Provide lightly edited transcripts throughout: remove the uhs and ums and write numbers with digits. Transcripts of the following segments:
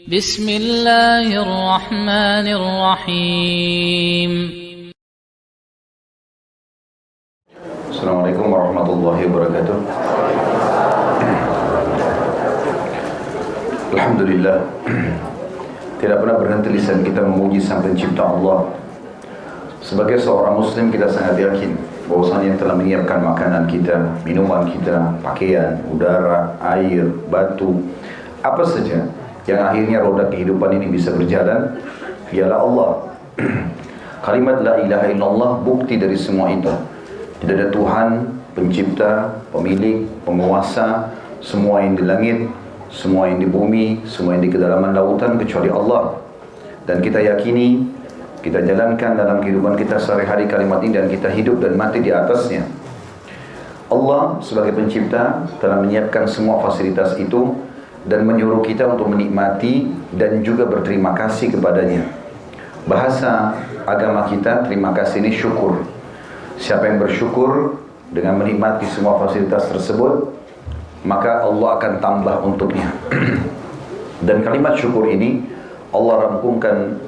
Bismillahirrahmanirrahim. Assalamualaikum warahmatullahi wabarakatuh. Alhamdulillah, tidak pernah berhenti lisan kita memuji Sang Pencipta Allah. Sebagai seorang muslim, kita sangat yakin bahwasanya yang telah menyiapkan makanan kita, minuman kita, pakaian, udara, air, batu, apa saja yang akhirnya roda kehidupan ini bisa berjalan, ialah Allah. Kalimat la ilaha illallah bukti dari semua itu. Tidak ada Tuhan, pencipta, pemilik, penguasa, semua yang di langit, semua yang di bumi, semua yang di kedalaman lautan kecuali Allah. Dan kita yakini, kita jalankan dalam kehidupan kita sehari-hari kalimat ini dan kita hidup dan mati di atasnya. Allah sebagai pencipta telah menyiapkan semua fasilitas itu dan menyuruh kita untuk menikmati dan juga berterima kasih kepadanya. Bahasa agama kita, terima kasih ini syukur. Siapa yang bersyukur dengan menikmati semua fasilitas tersebut, maka Allah akan tambah untuknya. Dan kalimat syukur ini Allah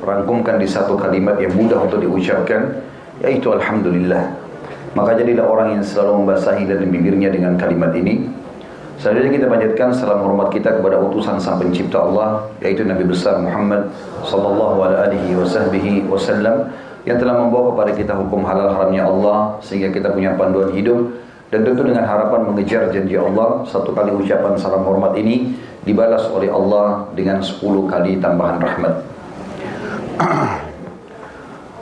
rangkumkan di satu kalimat yang mudah untuk diucapkan, yaitu Alhamdulillah. Maka jadilah orang yang selalu membasahi dan bibirnya dengan kalimat ini. Selanjutnya kita panjatkan salam hormat kita kepada utusan Sang Pencipta Allah, yaitu Nabi besar Muhammad sallallahu alaihi wasallam, yang telah membawa kepada kita hukum halal haramnya Allah sehingga kita punya panduan hidup. Dan tentu dengan harapan mengejar janji Allah, satu kali ucapan salam hormat ini dibalas oleh Allah dengan 10 kali tambahan rahmat.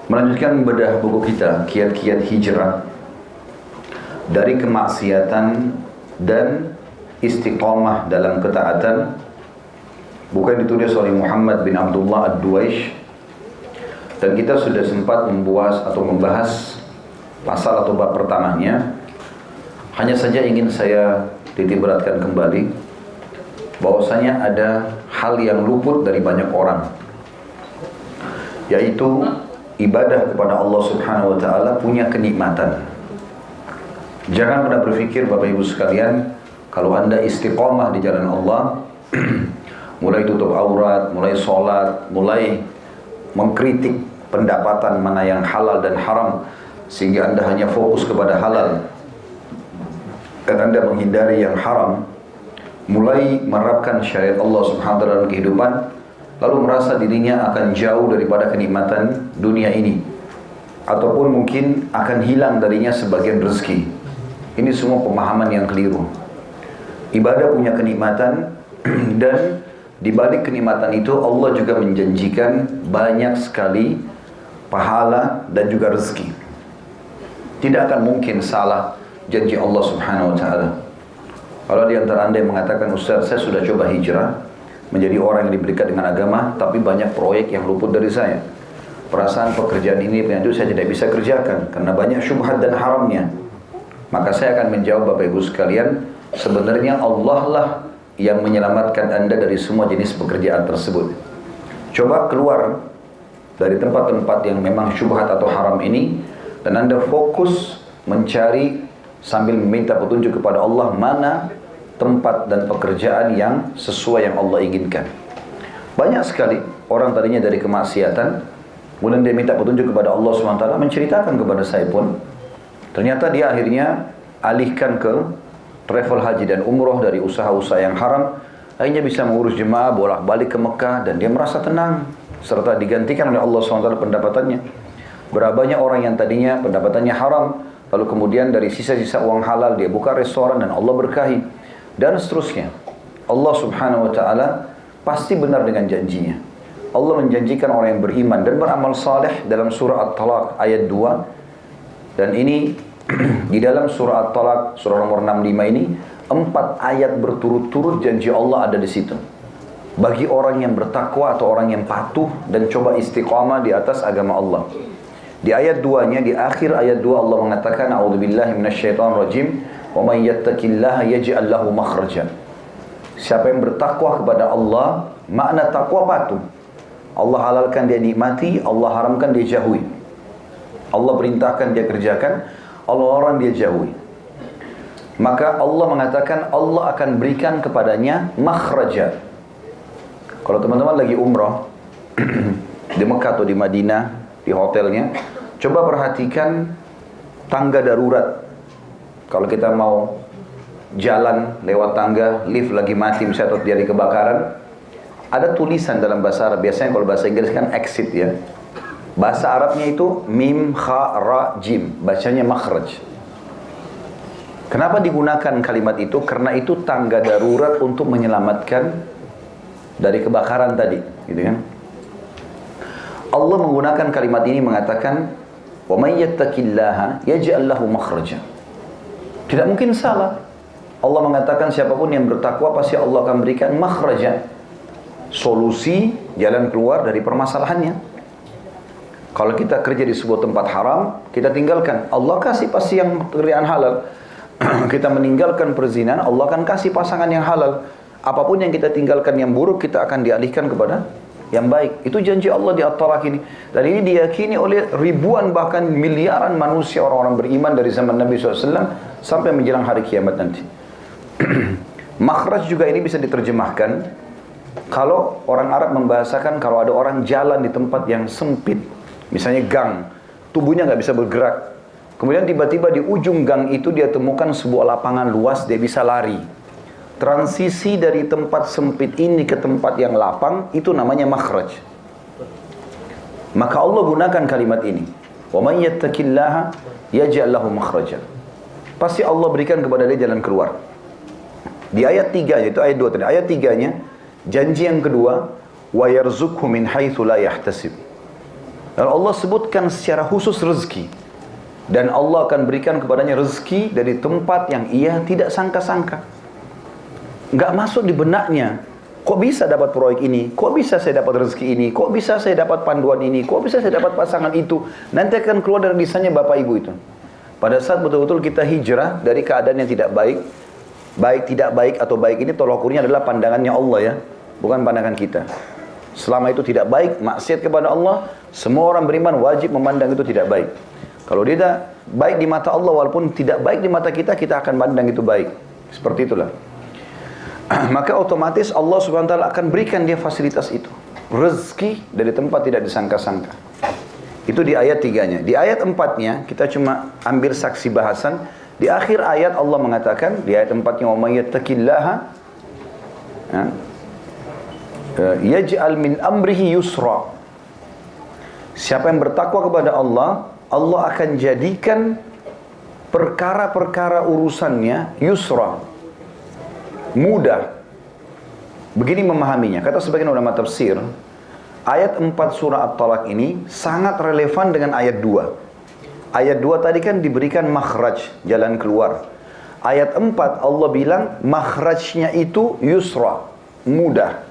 Melanjutkan bedah buku kita, kiat-kiat hijrah dari kemaksiatan dan istiqamah dalam ketaatan, buku yang ditulis oleh Muhammad bin Abdullah Ad-Duwaish. Dan kita sudah sempat membahas pasal atau bab pertamanya. Hanya saja ingin saya titik beratkan kembali bahwasanya ada hal yang luput dari banyak orang, yaitu ibadah kepada Allah Subhanahu wa taala punya kenikmatan. Jangan pernah berpikir Bapak Ibu sekalian, kalau Anda istiqamah di jalan Allah, mulai tutup aurat, mulai sholat, mulai mengkritik pendapatan mana yang halal dan haram, sehingga Anda hanya fokus kepada halal dan Anda menghindari yang haram, mulai menerapkan syariat Allah Subhanahu wa taala dalam kehidupan, lalu merasa dirinya akan jauh daripada kenikmatan dunia ini, ataupun mungkin akan hilang darinya sebagian rezeki. Ini semua pemahaman yang keliru. Ibadah punya kenikmatan dan di balik kenikmatan itu Allah juga menjanjikan banyak sekali pahala dan juga rezeki. Tidak akan mungkin salah janji Allah Subhanahu wa taala. Kalau di antara Anda yang mengatakan, Ustaz, saya sudah coba hijrah menjadi orang yang diberi dekat dengan agama, tapi banyak proyek yang luput dari saya. Perasaan pekerjaan ini itu saya tidak bisa kerjakan karena banyak syubhat dan haramnya. Maka saya akan menjawab Bapak Ibu sekalian, sebenarnya Allah lah yang menyelamatkan Anda dari semua jenis pekerjaan tersebut. Coba keluar dari tempat-tempat yang memang syubhat atau haram ini, dan Anda fokus mencari sambil meminta petunjuk kepada Allah mana tempat dan pekerjaan yang sesuai yang Allah inginkan. Banyak sekali orang tadinya dari kemaksiatan, kemudian dia minta petunjuk kepada Allah SWT, menceritakan kepada saya pun, ternyata dia akhirnya alihkan ke travel haji dan umroh dari usaha-usaha yang haram, akhirnya bisa mengurus jemaah bolak-balik ke Mekah dan dia merasa tenang serta digantikan oleh Allah SWT pendapatannya. Berapa banyak orang yang tadinya pendapatannya haram, lalu kemudian dari sisa-sisa uang halal dia buka restoran dan Allah berkahi, dan seterusnya. Allah Subhanahu wa taala pasti benar dengan janjinya. Allah menjanjikan orang yang beriman dan beramal saleh dalam surah At-Talaq ayat 2. Dan ini di dalam surah At-Talaq, surah nomor 65 ini, 4 ayat berturut-turut janji Allah ada di situ. Bagi orang yang bertakwa atau orang yang patuh dan coba istiqamah di atas agama Allah. Di ayat 2-nya, di akhir ayat 2 Allah mengatakan, A'udzubillahi minasyaitonirrajim, wa may yattaqillaha yaj'al lahu makhraja. Siapa yang bertakwa kepada Allah, makna takwa patuh. Allah halalkan dia nikmati, Allah haramkan dia jauhi. Allah perintahkan dia kerjakan, Allah larang dia jauhi. Maka Allah mengatakan Allah akan berikan kepadanya makhraja. Kalau teman-teman lagi umroh di Mekah atau di Madinah, di hotelnya, coba perhatikan tangga darurat. Kalau kita mau jalan lewat tangga, lift lagi mati misalnya atau terjadi kebakaran, ada tulisan dalam bahasa Arab. Biasanya kalau bahasa Inggris kan exit ya. Bahasa Arabnya itu mim, kha, ra, jim. Bacanya makhraj. Kenapa digunakan kalimat itu? Karena itu tangga darurat untuk menyelamatkan dari kebakaran tadi, gitu kan? Allah menggunakan kalimat ini mengatakan, "Wa may yattaqillaha yaj'al lahu makhraja." Tidak mungkin salah. Allah mengatakan siapapun yang bertakwa pasti Allah akan berikan makhraja, solusi, jalan keluar dari permasalahannya. Kalau kita kerja di sebuah tempat haram, kita tinggalkan, Allah kasih pasti yang pekerjaan halal. Kita meninggalkan perzinahan, Allah akan kasih pasangan yang halal. Apapun yang kita tinggalkan yang buruk, kita akan dialihkan kepada yang baik. Itu janji Allah di At-Talaq ini. Dan ini diyakini oleh ribuan bahkan miliaran manusia orang-orang beriman dari zaman Nabi SAW sampai menjelang hari kiamat nanti. Makhraj juga ini bisa diterjemahkan kalau orang Arab membahasakan kalau ada orang jalan di tempat yang sempit, misalnya gang, tubuhnya nggak bisa bergerak. Kemudian tiba-tiba di ujung gang itu dia temukan sebuah lapangan luas, dia bisa lari. Transisi dari tempat sempit ini ke tempat yang lapang, itu namanya makhraj. Maka Allah gunakan kalimat ini. Wa may yattaqillaha yaj'al lahu makhraja. Pasti Allah berikan kepada dia jalan keluar. Di ayat 3, itu ayat 2 tadi. Ayat 3-nya, janji yang kedua, wa yarzuqhu min haitsu la yahtasib. Dan Allah sebutkan secara khusus rezeki. Dan Allah akan berikan kepadanya rezeki dari tempat yang ia tidak sangka-sangka. Nggak masuk di benaknya. Kok bisa dapat proyek ini? Kok bisa saya dapat rezeki ini? Kok bisa saya dapat panduan ini? Kok bisa saya dapat pasangan itu? Nanti akan keluar dari lisannya bapak ibu itu. Pada saat betul-betul kita hijrah dari keadaan yang tidak baik, baik tidak baik atau baik ini tolak ukurnya adalah pandangannya Allah ya, bukan pandangan kita. Selama itu tidak baik, maksiat kepada Allah, semua orang beriman wajib memandang itu tidak baik. Kalau dia baik di mata Allah walaupun tidak baik di mata kita, kita akan pandang itu baik. Seperti itulah. Maka otomatis Allah Subhanahu wa taala akan berikan dia fasilitas itu. Rezeki dari tempat tidak disangka-sangka. Itu di ayat 3-nya. Di ayat 4-nya kita cuma ambil saksi bahasan. Di akhir ayat Allah mengatakan, di ayat 4-nya, "Wa may yattaqillaha yaj'al min amrihi yusra." Siapa yang bertakwa kepada Allah, Allah akan jadikan perkara-perkara urusannya yusra, mudah. Begini memahaminya. Kata sebagian ulama tafsir, ayat 4 surah At-Talaq ini sangat relevan dengan ayat 2. Ayat 2 tadi kan diberikan makhraj, jalan keluar. Ayat 4 Allah bilang makhrajnya itu yusra, mudah.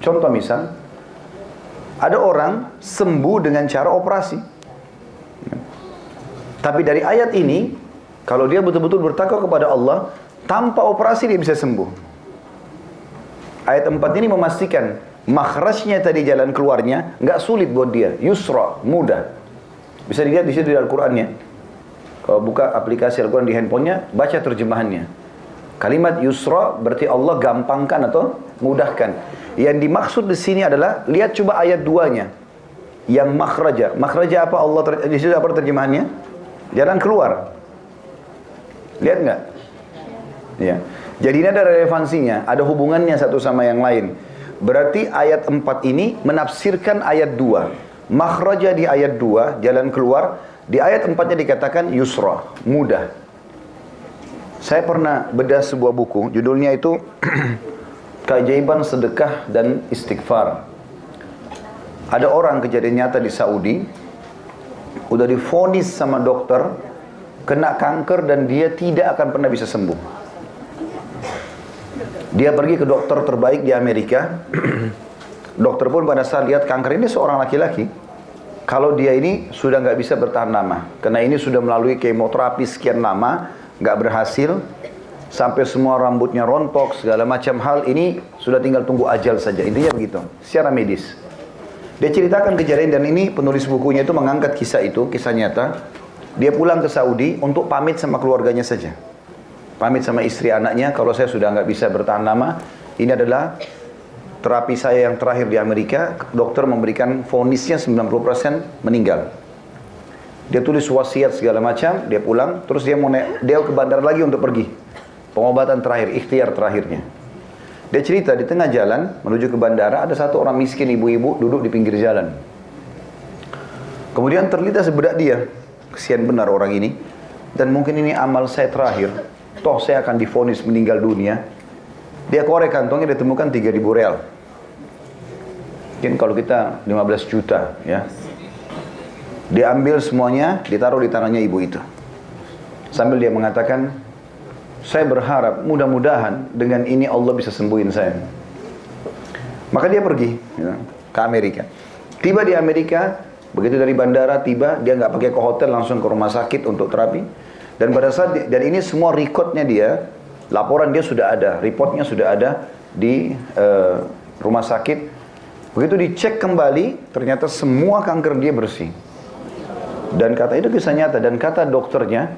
Contoh misal, ada orang sembuh dengan cara operasi. Tapi dari ayat ini, kalau dia betul-betul bertakwa kepada Allah, tanpa operasi dia bisa sembuh. Ayat 4 ini memastikan makhrajnya tadi, jalan keluarnya nggak sulit buat dia, yusra, mudah. Bisa dilihat di situ di Al-Qur'annya. Kalau buka aplikasi Al-Qur'an di handphonenya, baca terjemahannya. Kalimat yusra berarti Allah gampangkan atau mudahkan. Yang dimaksud di sini adalah, lihat coba ayat 2-nya. Yang makhraja. Makhraja apa Allah di situ apa terjemahannya? Jalan keluar. Lihat nggak? Ya. Jadi ini ada relevansinya, ada hubungannya satu sama yang lain. Berarti ayat 4 ini menafsirkan ayat 2. Makhraja di ayat 2, jalan keluar. Di ayat 4-nya dikatakan yusra, mudah. Saya pernah bedah sebuah buku, judulnya itu Keajaiban Sedekah dan Istighfar. Ada orang, kejadian nyata di Saudi, udah divonis sama dokter, kena kanker dan dia tidak akan pernah bisa sembuh. Dia pergi ke dokter terbaik di Amerika. Dokter pun pada saat lihat kanker ini seorang laki-laki, kalau dia ini sudah nggak bisa bertahan lama, karena ini sudah melalui kemoterapi sekian lama, nggak berhasil, sampai semua rambutnya rontok, segala macam hal, ini sudah tinggal tunggu ajal saja. Intinya begitu, secara medis. Dia ceritakan kejadian, dan ini penulis bukunya itu mengangkat kisah itu, kisah nyata. Dia pulang ke Saudi untuk pamit sama keluarganya saja. Pamit sama istri anaknya, kalau saya sudah nggak bisa bertahan lama, ini adalah terapi saya yang terakhir di Amerika, dokter memberikan vonisnya 90% meninggal. Dia tulis wasiat segala macam, dia pulang, terus dia ke bandara lagi untuk pergi. Pengobatan terakhir, ikhtiar terakhirnya. Dia cerita di tengah jalan menuju ke bandara ada satu orang miskin ibu-ibu duduk di pinggir jalan. Kemudian terlintas bedak dia, kesian benar orang ini, dan mungkin ini amal saya terakhir. Toh saya akan divonis meninggal dunia. Dia korek kantongnya, ditemukan 3.000 real. Mungkin kalau kita 15 juta ya. Dia ambil semuanya, ditaruh di tangannya ibu itu. Sambil dia mengatakan, saya berharap mudah-mudahan dengan ini Allah bisa sembuhin saya. Maka dia pergi ya, ke Amerika. Tiba di Amerika, begitu dari bandara tiba, dia nggak pakai ke hotel, langsung ke rumah sakit untuk terapi. Dan pada saat dan ini semua rekodnya dia, laporan dia sudah ada, reportnya sudah ada di rumah sakit. Begitu dicek kembali, ternyata semua kanker dia bersih. Dan kata itu kisah nyata, dan kata dokternya,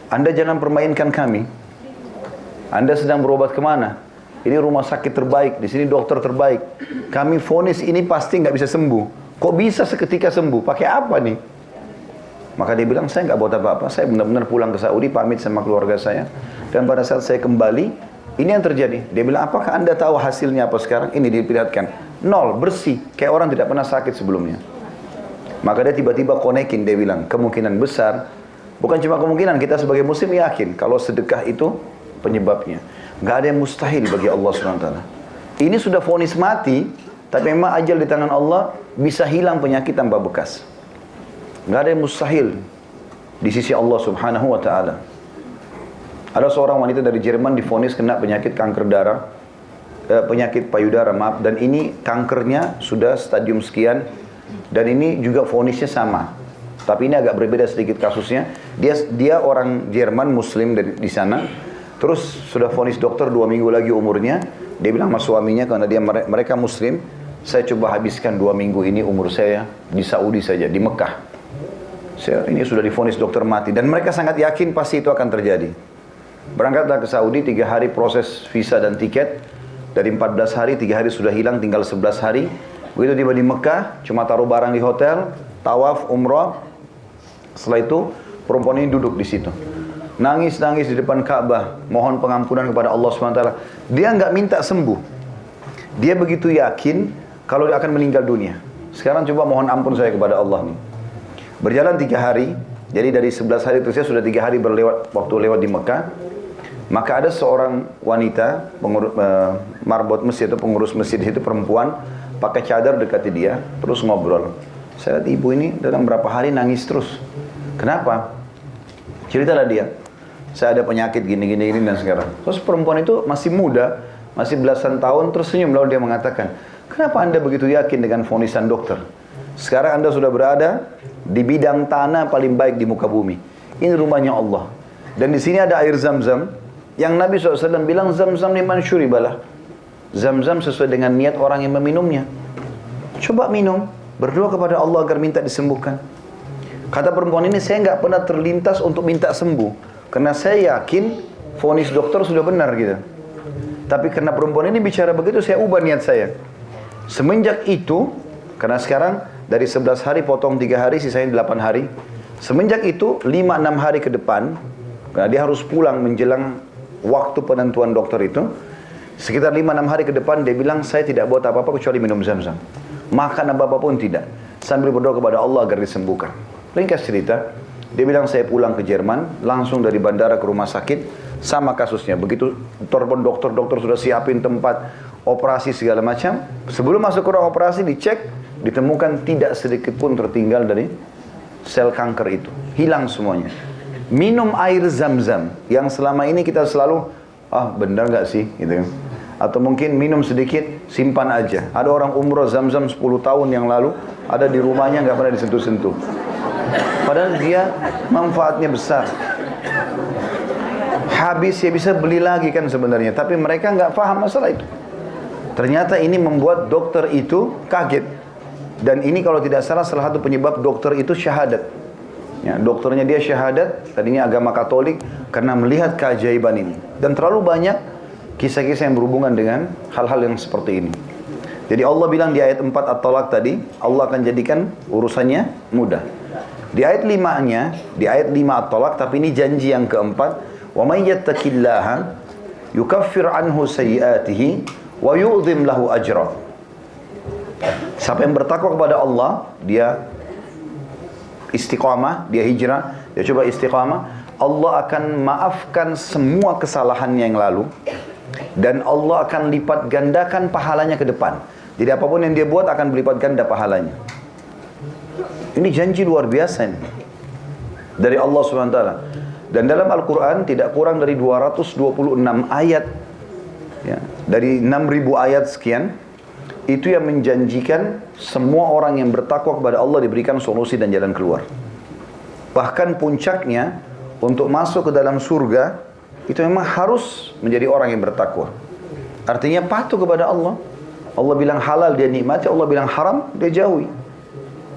Anda jangan permainkan kami. Anda sedang berobat kemana? Ini rumah sakit terbaik, di sini dokter terbaik. Kami vonis ini pasti nggak bisa sembuh. Kok bisa seketika sembuh? Pakai apa nih? Maka dia bilang, saya nggak buat apa-apa. Saya benar-benar pulang ke Saudi, pamit sama keluarga saya. Dan pada saat saya kembali, ini yang terjadi. Dia bilang, apakah Anda tahu hasilnya apa sekarang? Ini diperlihatkan. 0, bersih. Kayak orang tidak pernah sakit sebelumnya. Maka dia tiba-tiba konekin, dia bilang, kemungkinan besar. Bukan cuma kemungkinan, kita sebagai muslim yakin. Kalau sedekah itu penyebabnya. Nggak ada yang mustahil bagi Allah SWT. Ini sudah vonis mati, tapi memang ajal di tangan Allah bisa hilang penyakit tanpa bekas. Nggak ada yang mustahil di sisi Allah Subhanahu wa Ta'ala. Ada seorang wanita dari Jerman divonis kena penyakit kanker darah, penyakit payudara, maaf, dan ini kankernya sudah stadium sekian, dan ini juga vonisnya sama. Tapi ini agak berbeda sedikit kasusnya. Dia orang Jerman Muslim di sana. Terus sudah vonis dokter 2 minggu lagi umurnya. Dia bilang sama suaminya, karena mereka Muslim, saya coba habiskan 2 minggu ini umur saya di Saudi saja, di Mekah. Ini sudah divonis dokter mati, dan mereka sangat yakin pasti itu akan terjadi. Berangkatlah ke Saudi, 3 hari proses visa dan tiket. Dari 14 hari, 3 hari sudah hilang, tinggal 11 hari. Begitu tiba di Mekah, cuma taruh barang di hotel, tawaf, umrah. Setelah itu, perempuan ini duduk di situ. Nangis-nangis di depan Ka'bah, mohon pengampunan kepada Allah SWT. Dia nggak minta sembuh. Dia begitu yakin kalau dia akan meninggal dunia. Sekarang coba mohon ampun saya kepada Allah nih. Berjalan 3 hari, jadi dari 11 hari itu saya sudah 3 hari waktu lewat di Mekah. Maka ada seorang wanita, marbot masjid atau pengurus masjid itu perempuan, pakai cadar dekati dia, terus ngobrol. Saya lihat ibu ini dalam berapa hari nangis terus. Kenapa? Ceritalah dia. Saya ada penyakit gini dan sekarang. Terus perempuan itu masih muda, masih belasan tahun, terus senyum lalu dia mengatakan, kenapa Anda begitu yakin dengan vonisan dokter? Sekarang Anda sudah berada di bidang tanah paling baik di muka bumi. Ini rumahnya Allah. Dan di sini ada air Zam-Zam yang Nabi SAW bilang Zam-Zam liman syuribalah. Zam-Zam sesuai dengan niat orang yang meminumnya. Coba minum, berdoa kepada Allah agar minta disembuhkan. Kata perempuan ini, saya nggak pernah terlintas untuk minta sembuh, karena saya yakin vonis dokter sudah benar gitu. Tapi karena perempuan ini bicara begitu, saya ubah niat saya. Semenjak itu, karena sekarang dari 11 hari potong 3 hari, sisanya 8 hari. Semenjak itu 5-6 hari ke depan, karena dia harus pulang menjelang waktu penentuan dokter itu. Sekitar 5-6 hari ke depan dia bilang, saya tidak buat apa-apa kecuali minum Zam-Zam. Makan apa-apa pun tidak. Sambil berdoa kepada Allah agar disembuhkan. Ringkas cerita, dia bilang saya pulang ke Jerman, langsung dari bandara ke rumah sakit, sama kasusnya. Begitu dokter sudah siapin tempat operasi segala macam, sebelum masuk ke ruang operasi dicek, ditemukan tidak sedikit pun tertinggal dari sel kanker itu. Hilang semuanya. Minum air Zam-Zam, yang selama ini kita selalu, benar nggak sih? Gitu. Atau mungkin minum sedikit, simpan aja. Ada orang umroh Zam-Zam 10 tahun yang lalu, ada di rumahnya nggak pernah disentuh-sentuh. Padahal dia manfaatnya besar. Habis ya bisa beli lagi kan sebenarnya. Tapi mereka nggak paham masalah itu. Ternyata ini membuat dokter itu kaget. Dan ini kalau tidak salah satu penyebab dokter itu syahadat. Ya, dokternya dia syahadat, tadinya agama Katolik, karena melihat keajaiban ini. Dan terlalu banyak kisah-kisah yang berhubungan dengan hal-hal yang seperti ini. Jadi Allah bilang di ayat 4 At-Talaq tadi, Allah akan jadikan urusannya mudah. Di ayat 5-nya, di ayat 5 At-Talaq, tapi ini janji yang keempat, wa may yattaqillaha yukaffir anhu sayyi'atihi wa yu'dhim lahu ajra. Siapa yang bertakwa kepada Allah, dia istiqamah, dia hijrah, dia coba istiqamah, Allah akan maafkan semua kesalahannya yang lalu, dan Allah akan lipat gandakan pahalanya ke depan. Jadi apapun yang dia buat akan berlipat ganda pahalanya. Ini janji luar biasa ini dari Allah SWT. Dan dalam Al-Quran tidak kurang dari 226 ayat ya, dari 6.000 ayat sekian, itu yang menjanjikan semua orang yang bertakwa kepada Allah diberikan solusi dan jalan keluar. Bahkan puncaknya untuk masuk ke dalam surga itu memang harus menjadi orang yang bertakwa. Artinya patuh kepada Allah. Allah bilang halal dia nikmati, Allah bilang haram dia jauhi.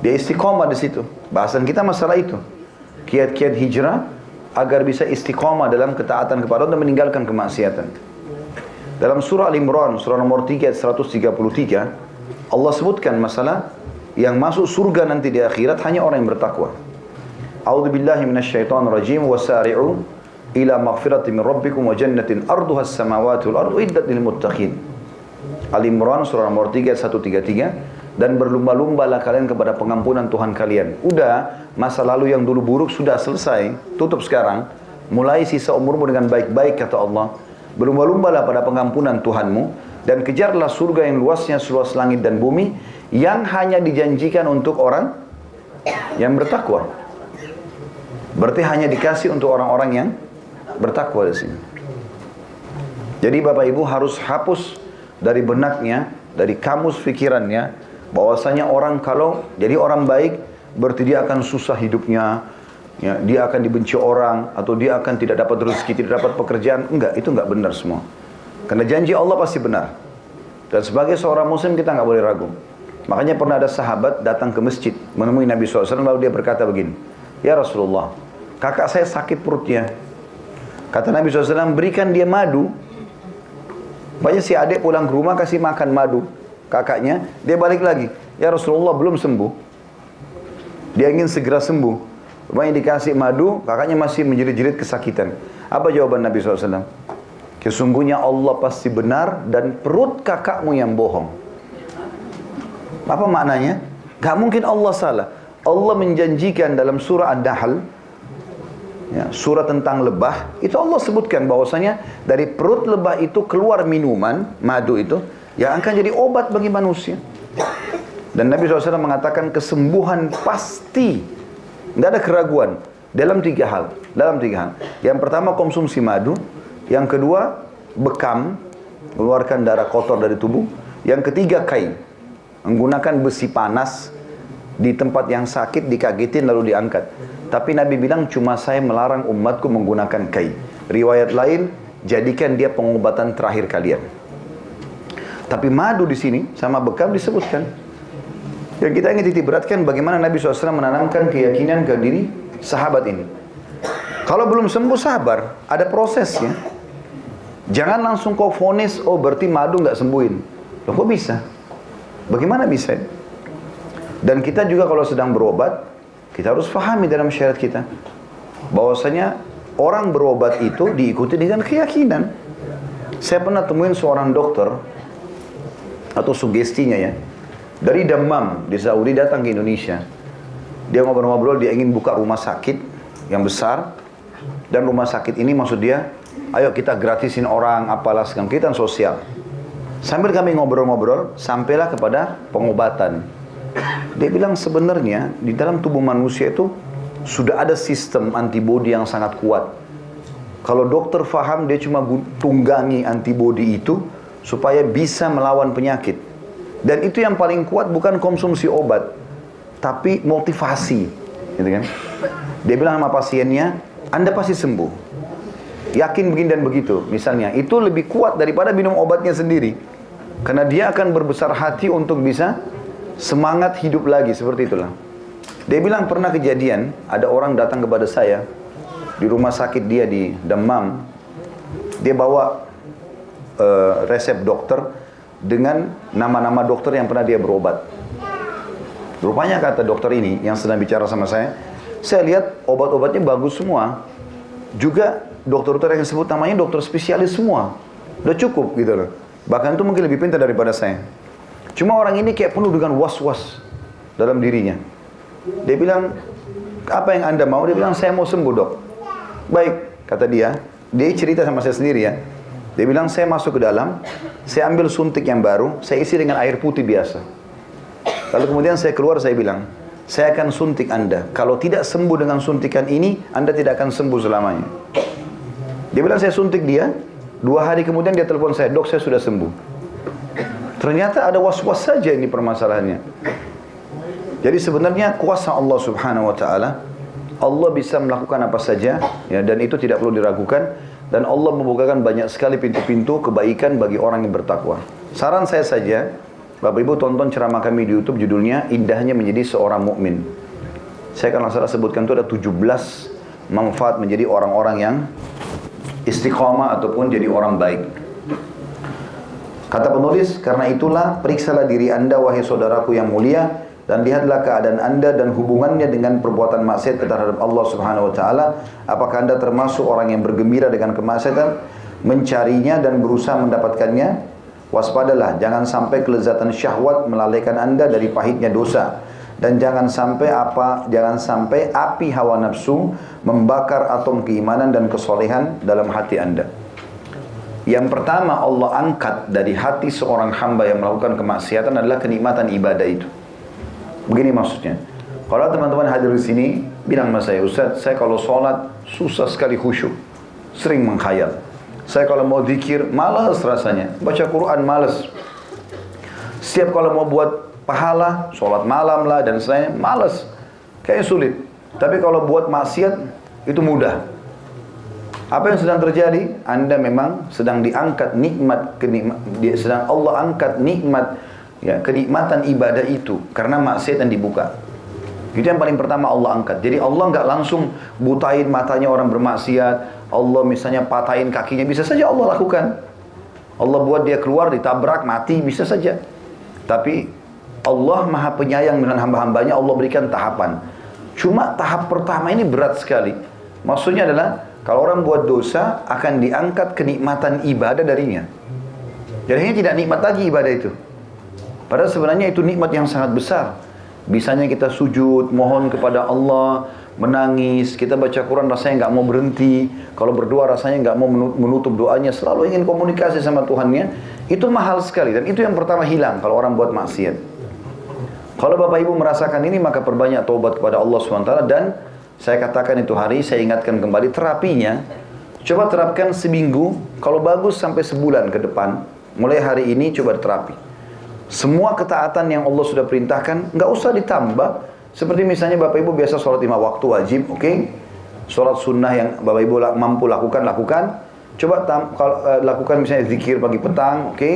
Dia istiqamah di situ. Bahasan kita masalah itu. Kiat-kiat hijrah agar bisa istiqamah dalam ketaatan kepada Allah dan meninggalkan kemaksiatan. Dalam surah Al-Imran, surah nomor 3 ayat 133, Allah sebutkan masalah yang masuk surga nanti di akhirat hanya orang yang bertakwa. A'udzubillahi minasyaitonirrajim, wasari'u ila maghfiratin min rabbikum wa jannatin arduha as-samawati wal ardu iddat lil muttaqin. Al-Imran surah nomor 3 ayat 133, dan berlumba-lumbalah kalian kepada pengampunan Tuhan kalian. Udah, masa lalu yang dulu buruk sudah selesai, tutup sekarang. Mulai sisa umurmu dengan baik-baik kata Allah. Berlumba-lumbalah pada pengampunan Tuhanmu dan kejarlah surga yang luasnya seluas langit dan bumi yang hanya dijanjikan untuk orang yang bertakwa. Berarti hanya dikasih untuk orang-orang yang bertakwa di sini. Jadi Bapak Ibu harus hapus dari benaknya, dari kamus pikirannya, bahwasanya orang kalau jadi orang baik berarti dia akan susah hidupnya, ya, dia akan dibenci orang, atau dia akan tidak dapat rezeki, tidak dapat pekerjaan. Enggak, itu enggak benar semua. Karena janji Allah pasti benar. Dan sebagai seorang muslim kita enggak boleh ragu. Makanya pernah ada sahabat datang ke masjid menemui Nabi SAW, lalu dia berkata begini, ya Rasulullah, kakak saya sakit perutnya. Kata Nabi SAW, berikan dia madu. Banyak si adik pulang ke rumah kasih makan madu kakaknya, dia balik lagi, ya Rasulullah belum sembuh. Dia ingin segera sembuh. Rupanya dikasih madu, kakaknya masih menjerit-jerit kesakitan. Apa jawaban Nabi SAW? Sesungguhnya Allah pasti benar dan perut kakakmu yang bohong. Apa maknanya? Gak mungkin Allah salah. Allah menjanjikan dalam surah An-Nahl, ya, surah tentang lebah, itu Allah sebutkan bahwasanya dari perut lebah itu keluar minuman, madu itu, yang akan jadi obat bagi manusia. Dan Nabi SAW mengatakan kesembuhan pasti, tidak ada keraguan, dalam tiga hal. Yang pertama konsumsi madu, yang kedua bekam, mengeluarkan darah kotor dari tubuh, yang ketiga kai, menggunakan besi panas di tempat yang sakit, dikagetin lalu diangkat. Tapi Nabi bilang cuma saya melarang umatku menggunakan kai. Riwayat lain, jadikan dia pengobatan terakhir kalian. Tapi madu di sini sama bekam disebutkan. Yang kita ingin titik beratkan bagaimana Nabi SAW menanamkan keyakinan ke diri sahabat ini. Kalau belum sembuh sabar, ada prosesnya. Jangan langsung kau vonis, oh berarti madu nggak sembuhin. Loh kok bisa? Bagaimana bisa? Dan kita juga kalau sedang berobat, kita harus pahami dalam syariat kita bahwasanya orang berobat itu diikuti dengan keyakinan. Saya pernah temuin seorang dokter atau sugestinya ya, dari Dammam di Saudi datang ke Indonesia. Dia ngobrol-ngobrol, dia ingin buka rumah sakit yang besar, dan rumah sakit ini maksud dia, ayo kita gratisin orang apalah segala kegiatan sosial. Sambil kami ngobrol-ngobrol, sampailah kepada pengobatan. Dia bilang sebenarnya di dalam tubuh manusia itu sudah ada sistem antibodi yang sangat kuat. Kalau dokter faham, dia cuma tunggangi antibodi itu supaya bisa melawan penyakit. Dan itu yang paling kuat bukan konsumsi obat, tapi motivasi, gitu kan? Dia bilang sama pasiennya, Anda pasti sembuh. Yakin begini dan begitu, misalnya. Itu lebih kuat daripada minum obatnya sendiri. Karena dia akan berbesar hati untuk bisa semangat hidup lagi, seperti itulah. Dia bilang pernah kejadian, ada orang datang kepada saya di rumah sakit dia di Dammam. Dia bawa resep dokter, dengan nama-nama dokter yang pernah dia berobat. Rupanya kata dokter ini yang sedang bicara sama saya lihat obat-obatnya bagus semua. Juga dokter-dokter yang disebut namanya dokter spesialis semua. Udah cukup gitu loh. Bahkan itu mungkin lebih pintar daripada saya. Cuma orang ini kayak penuh dengan was-was dalam dirinya. Dia bilang, apa yang Anda mau? Dia bilang, saya mau sembuh dok. Baik, kata dia. Dia cerita sama saya sendiri ya. Dia bilang, saya masuk ke dalam, saya ambil suntik yang baru, saya isi dengan air putih biasa. Lalu kemudian saya keluar, saya bilang, saya akan suntik Anda. Kalau tidak sembuh dengan suntikan ini, Anda tidak akan sembuh selamanya. Dia bilang, saya suntik dia. 2 hari kemudian dia telepon saya, dok saya sudah sembuh. Ternyata ada was-was saja ini permasalahannya. Jadi sebenarnya kuasa Allah subhanahu wa ta'ala, Allah bisa melakukan apa saja, ya, dan itu tidak perlu diragukan. Dan Allah membukakan banyak sekali pintu-pintu kebaikan bagi orang yang bertakwa. Saran saya saja, Bapak Ibu tonton ceramah kami di YouTube, judulnya Indahnya Menjadi Seorang Mukmin. Saya akan langsung sebutkan itu ada 17 manfaat menjadi orang-orang yang istiqamah ataupun jadi orang baik. Kata penulis, karena itulah periksalah diri Anda wahai saudaraku yang mulia, dan lihatlah keadaan Anda dan hubungannya dengan perbuatan maksiat terhadap Allah Subhanahu wa taala. Apakah Anda termasuk orang yang bergembira dengan kemaksiatan, mencarinya dan berusaha mendapatkannya? Waspadalah, jangan sampai kelezatan syahwat melalaikan Anda dari pahitnya dosa, dan jangan sampai api hawa nafsu membakar atom keimanan dan kesolehan dalam hati Anda. Yang pertama Allah angkat dari hati seorang hamba yang melakukan kemaksiatan adalah kenikmatan ibadah itu. Begini maksudnya. Kalau teman-teman hadir di sini bilang sama saya, Ustaz, saya kalau sholat susah sekali khusyuk, sering menghayal. Saya kalau mau zikir malas rasanya, baca Quran malas. Setiap kalau mau buat pahala, sholat malam lah dan selain malas, kayaknya sulit. Tapi kalau buat maksiat itu mudah. Apa yang sedang terjadi? Anda memang sedang diangkat sedang Allah angkat nikmat, ya, kenikmatan ibadah itu karena maksiat yang dibuka. Itu yang paling pertama Allah angkat. Jadi Allah nggak langsung butain matanya orang bermaksiat. Allah misalnya patahin kakinya, bisa saja Allah lakukan. Allah buat dia keluar, ditabrak, mati, bisa saja. Tapi Allah maha penyayang dengan hamba-hambanya, Allah berikan tahapan. Cuma tahap pertama ini berat sekali. Maksudnya adalah, kalau orang buat dosa, akan diangkat kenikmatan ibadah darinya. Jadinya tidak nikmat lagi ibadah itu. Padahal sebenarnya itu nikmat yang sangat besar. Bisanya kita sujud, mohon kepada Allah, menangis, kita baca Quran rasanya nggak mau berhenti, kalau berdoa rasanya nggak mau menutup doanya, selalu ingin komunikasi sama Tuhannya. Itu mahal sekali, dan itu yang pertama hilang kalau orang buat maksiat. Kalau Bapak Ibu merasakan ini, maka perbanyak taubat kepada Allah SWT. Dan saya katakan itu hari, saya ingatkan kembali terapinya. Coba terapkan seminggu, kalau bagus sampai sebulan ke depan. Mulai hari ini coba terapi. Semua ketaatan yang Allah sudah perintahkan, nggak usah ditambah. Seperti misalnya Bapak Ibu biasa sholat 5 waktu wajib, oke? Sholat sunnah yang Bapak Ibu mampu lakukan. Coba lakukan misalnya zikir pagi petang, oke?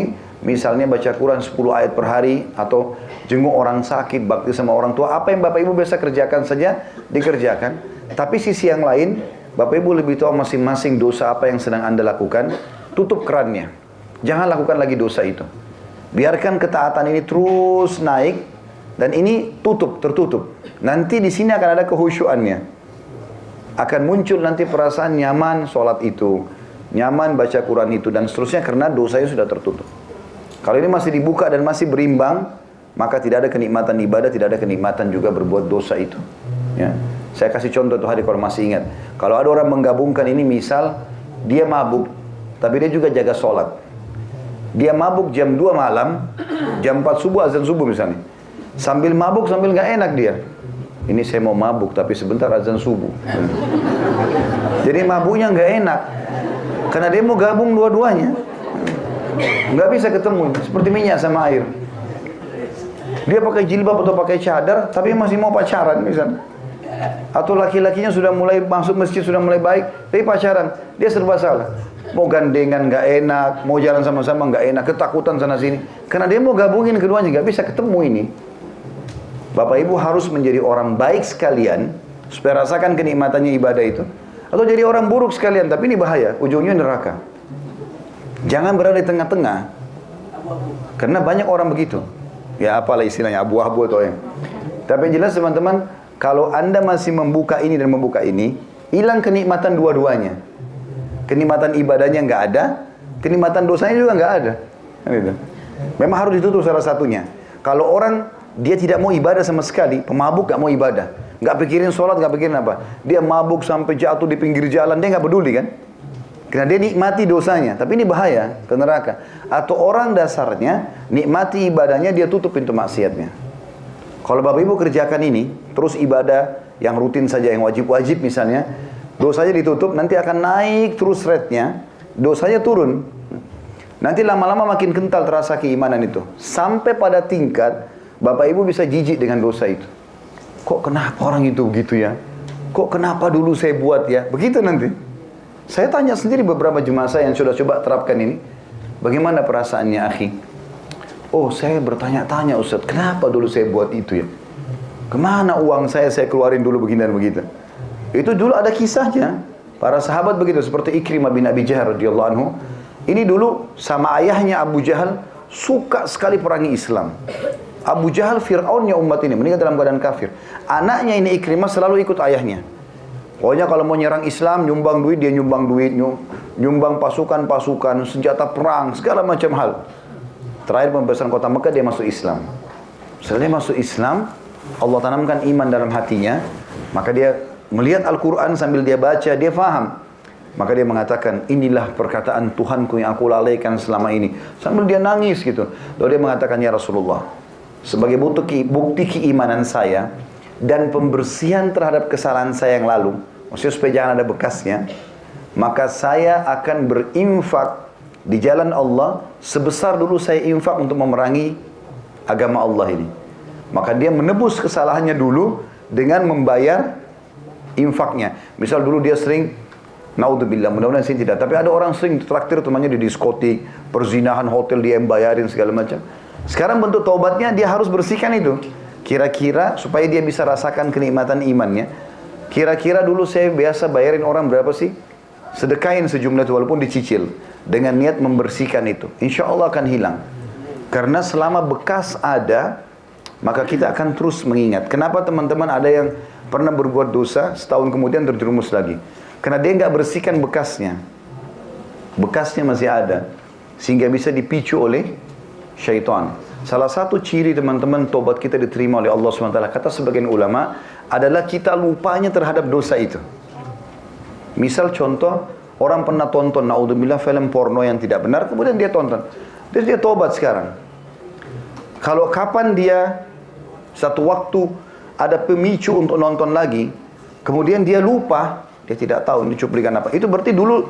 Misalnya baca Quran 10 ayat per hari, atau jenguk orang sakit, bakti sama orang tua. Apa yang Bapak Ibu biasa kerjakan saja, dikerjakan. Tapi sisi yang lain, Bapak Ibu lebih tahu masing-masing dosa apa yang sedang Anda lakukan, tutup kerannya. Jangan lakukan lagi dosa itu. Biarkan ketaatan ini terus naik, dan ini tertutup. Nanti di sini akan ada kehusyuannya. Akan muncul nanti perasaan nyaman sholat itu, nyaman baca Quran itu, dan seterusnya, karena dosanya sudah tertutup. Kalau ini masih dibuka dan masih berimbang, maka tidak ada kenikmatan ibadah, tidak ada kenikmatan juga berbuat dosa itu. Ya. Saya kasih contoh tuh hari kalau masih ingat. Kalau ada orang menggabungkan ini, misal dia mabuk, tapi dia juga jaga sholat. Dia mabuk jam 2 malam, jam 4 subuh azan subuh misalnya. Sambil mabuk, sambil nggak enak dia. Ini saya mau mabuk, tapi sebentar azan subuh. Jadi mabuknya nggak enak, karena dia mau gabung dua-duanya. Nggak bisa ketemu, seperti minyak sama air. Dia pakai jilbab atau pakai cadar, tapi masih mau pacaran misalnya. Atau laki-lakinya sudah mulai masuk masjid, sudah mulai baik, tapi pacaran. Dia serba salah. Mau gandengan nggak enak, mau jalan sama-sama nggak enak, ketakutan sana sini. Karena dia mau gabungin keduanya, nggak bisa ketemu ini. Bapak Ibu harus menjadi orang baik sekalian, supaya rasakan kenikmatannya ibadah itu. Atau jadi orang buruk sekalian, tapi ini bahaya, ujungnya neraka. Jangan berada di tengah-tengah. Karena banyak orang begitu. Ya apalah istilahnya, abu-abu atau yang. Tapi yang jelas teman-teman, kalau Anda masih membuka ini dan membuka ini, hilang kenikmatan dua-duanya. Kenikmatan ibadahnya nggak ada, kenikmatan dosanya juga nggak ada. Gitu. Memang harus ditutup salah satunya. Kalau orang dia tidak mau ibadah sama sekali, pemabuk nggak mau ibadah, nggak pikirin sholat, nggak pikirin apa, dia mabuk sampai jatuh di pinggir jalan, dia nggak peduli kan? Karena dia nikmati dosanya, tapi ini bahaya ke neraka. Atau orang dasarnya nikmati ibadahnya, dia tutup pintu maksiatnya. Kalau Bapak Ibu kerjakan ini, terus ibadah yang rutin saja, yang wajib-wajib misalnya, dosanya ditutup, nanti akan naik terus rate-nya, dosanya turun. Nanti lama-lama makin kental terasa keimanan itu. Sampai pada tingkat Bapak Ibu bisa jijik dengan dosa itu. Kok kenapa orang itu begitu ya? Kok kenapa dulu saya buat ya? Begitu nanti. Saya tanya sendiri beberapa jemaah saya yang sudah coba terapkan ini. Bagaimana perasaannya, akhi? Oh, saya bertanya-tanya Ustaz, kenapa dulu saya buat itu ya? Kemana uang saya keluarin dulu begini dan begitu. Itu dulu ada kisahnya. Para sahabat begitu, seperti Ikrimah bin Abi Jahal radhiyallahu anhu. Ini dulu sama ayahnya Abu Jahal suka sekali perangi Islam. Abu Jahal Fir'aunnya umat ini, meninggal dalam keadaan kafir. Anaknya ini Ikrimah selalu ikut ayahnya. Pokoknya kalau mau nyerang Islam, nyumbang duit, dia nyumbang duit, nyumbang pasukan-pasukan, senjata perang, segala macam hal. Terakhir pembebasan kota Mekah, dia masuk Islam. Setelah dia masuk Islam, Allah tanamkan iman dalam hatinya, maka dia melihat Al-Quran sambil dia baca, dia faham. Maka dia mengatakan, inilah perkataan Tuhanku yang aku lalaikan selama ini. Sambil dia nangis gitu. Lalu dia mengatakan, ya Rasulullah, sebagai bukti keimanan saya, dan pembersihan terhadap kesalahan saya yang lalu, maksudnya supaya jangan ada bekasnya, maka saya akan berinfak di jalan Allah sebesar dulu saya infak untuk memerangi agama Allah ini. Maka dia menebus kesalahannya dulu dengan membayar infaknya. Misal dulu dia sering, naudzubillah, mudah-mudahan sih tidak, tapi ada orang sering traktir temannya di diskotik, perzinahan, hotel dia yang bayarin segala macam. Sekarang bentuk taubatnya dia harus bersihkan itu. Kira-kira supaya dia bisa rasakan kenikmatan imannya. Kira-kira dulu saya biasa bayarin orang berapa sih? Sedekahin sejumlah itu walaupun dicicil. Dengan niat membersihkan itu. Insya Allah akan hilang. Karena selama bekas ada, maka kita akan terus mengingat. Kenapa teman-teman ada yang pernah berbuat dosa, setahun kemudian terjerumus lagi? Karena dia nggak bersihkan bekasnya. Bekasnya masih ada. Sehingga bisa dipicu oleh syaitan. Salah satu ciri teman-teman tobat kita diterima oleh Allah SWT, kata sebagian ulama, adalah kita lupanya terhadap dosa itu. Misal contoh, orang pernah tonton, naudzubillah, film porno yang tidak benar, kemudian dia tonton. Terus dia tobat sekarang. Kalau kapan dia, satu waktu, ada pemicu untuk nonton lagi, kemudian dia lupa, dia tidak tahu ini cuplikan apa. Itu berarti dulu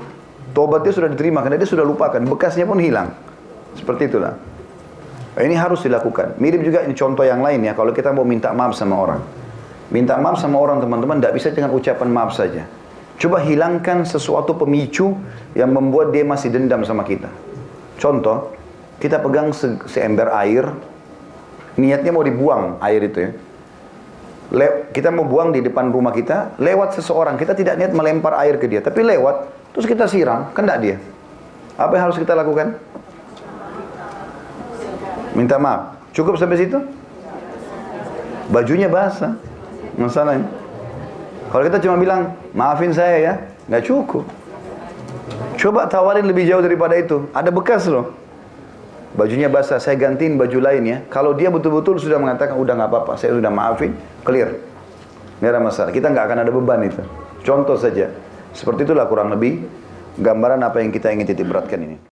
tobat dia sudah diterima, karena dia sudah lupakan, bekasnya pun hilang. Seperti itulah. Ini harus dilakukan. Mirip juga ini contoh yang lain ya. Kalau kita mau minta maaf sama orang, minta maaf sama orang teman-teman, tidak bisa dengan ucapan maaf saja. Coba hilangkan sesuatu pemicu yang membuat dia masih dendam sama kita. Contoh, kita pegang seember air, niatnya mau dibuang air itu ya. Kita mau buang di depan rumah kita, lewat seseorang, kita tidak niat melempar air ke dia, tapi lewat, terus kita siram, kena dia. Apa yang harus kita lakukan? Minta maaf. Cukup sampai situ? Bajunya basah. Masalahnya. Kalau kita cuma bilang, maafin saya ya, nggak cukup. Coba tawarin lebih jauh daripada itu. Ada bekas loh. Bajunya basah, saya gantiin baju lain ya. Kalau dia betul-betul sudah mengatakan, udah nggak apa-apa, saya sudah maafin, clear. Nggak ada masalah. Kita nggak akan ada beban itu. Contoh saja. Seperti itulah kurang lebih gambaran apa yang kita ingin titik beratkan ini.